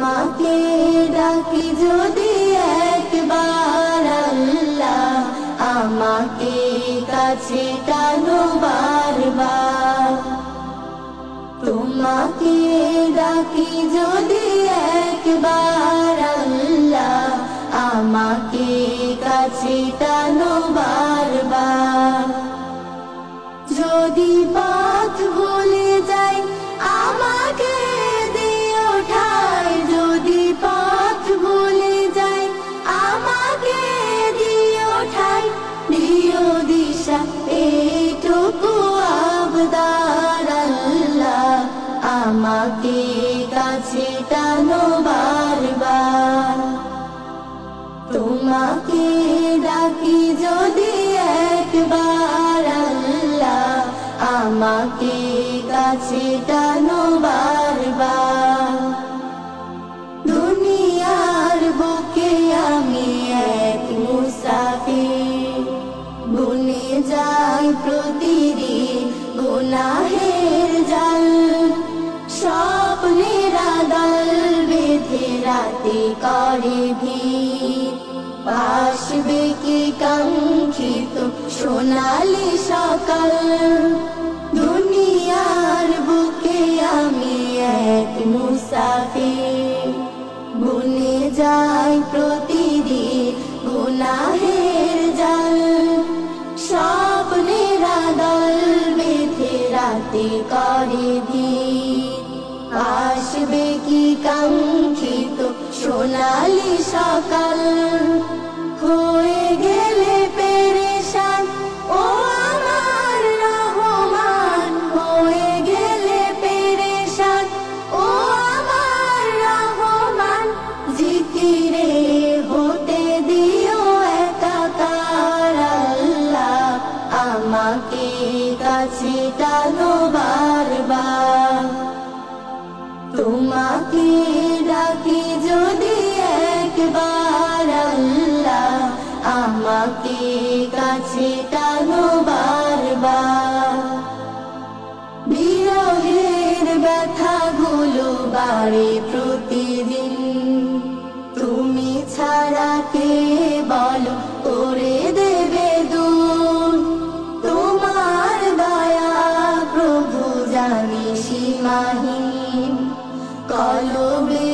তোমাকে ডাকি যদি একবার আল্লাহ আমাকে কাছে টানো বারবার। তোমাকে ডাকি যদি একবার আল্লাহ আমাকে কাছে টানো বারবার। যদি পথ ভুলে যাই আমাকে দিও ঠাই, যদি পথ ভুলে যাই আমাকে দিও ঠাই, দিও দিশা এইটুকু আবদার আল্লাহ আমাকে কাছে টানো বারবার। তোমাকে ডাকি যদি একবার আল্লাহ আমাকে কাছে টানো বারবার। দুনিয়ার বুকে আমি এক মুসাফির, বুনে যাই প্রতিদিন গুনাহের জাল। স্বপ্নের আগাল বেঁধে রাতে করে ভিড়, আসবে কি কাঙ্ক্ষিত সোনালি সকাল। দুনিয়ার বুকে আমি এক মুসাফির, বুনে যাই প্রতিদিন গুনাহের জাল। স্বপ্নের আগাল বেঁধে রাতে করে ভিড়, আসবে কি কাঙ্ক্ষিত সোনালি সকাল। হয়ে গেলে পেরেশান ও আমার রহমান, হয়ে গেলে পেরেশান ও আমার রহমান। জিকিরে হতে দিও একাকার আল্লাহ আমাকে কাছে টানো বারবার। তোমাকে ডাকি যদি একবার আল্লাহ আমাকে কাছে টানো বারবার। বিরহের ব্যথাগুলো বাড়ে প্রতিদিন, তুমি ছাড়া কে বলো করে দেবে দূর। তোমার দয়া প্রভু জানি সীমাহীন, কলবে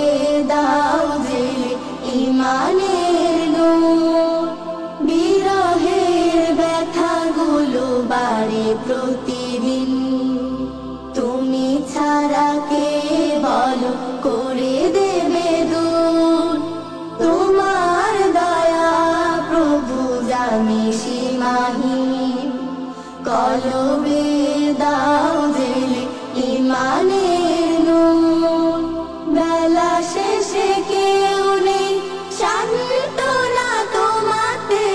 দাও যে ইমানের নূর। বিরহের ব্যথাগুলো বাড়ে প্রতিদিন, তুমি ছাড়া কে বলো করে দেবে দূর। তোমার দয়া প্রভু জানি সীমাহীন, কলবে দাও যে ইমানের নূর। বেলা শেষে কেউ নেই সান্ত্বনা তোমাতে,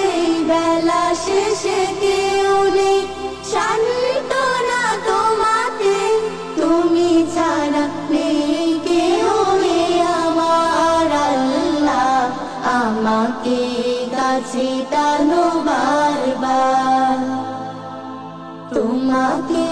বেলা শেষে কেউ নেই সান্ত্বনা তোমাতে। তুমি ছাড়া নেই কেউ আমার আল্লাহ আমাকে কাছে টানো বারবার। তোমাকে